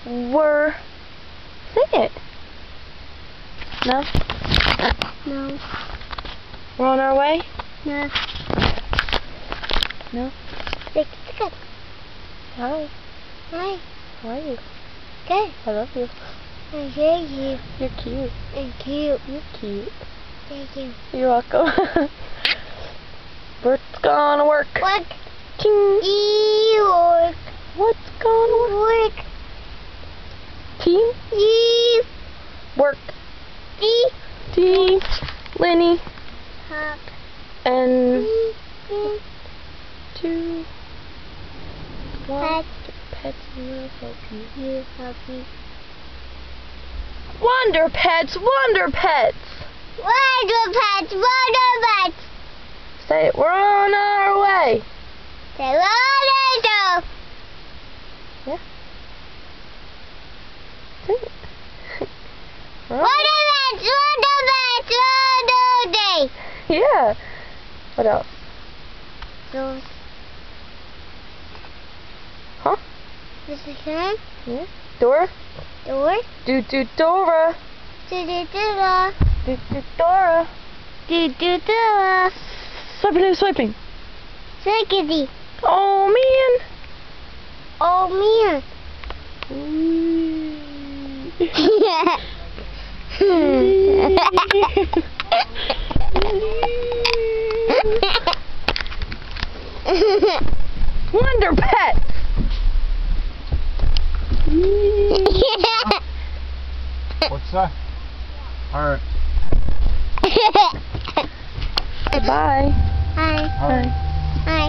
We're... Say it. No? No. We're on our way? No. No? Good. Hi. Hi. How are you? Good. I love you. I love you. You're cute. Thank you. You're cute. Thank you. You're welcome. What's gonna work? Work. Ting. Work. What's gonna work? Work. Team? Work. Team. Lenny. Hop. And 2, 1. Pets will help you. You help me. Wonder Pets! Wonder Pets! Wonder Pets! Wonder Pets! Say it. We're on our way. Say Wonder. Yeah. Say it. Wonder Pets! Wonder Pets! Wonder Day! Yeah. What else? Those. Huh? This is him. Yeah. Dora? Door. Do Dora. Do-do-do-da. Do Dora. Do-do-do-da. Swiping. Secondly. Oh man. Oh, man. Wonder Pets. What's that? Alright. Bye. Hi. Alright. Hi.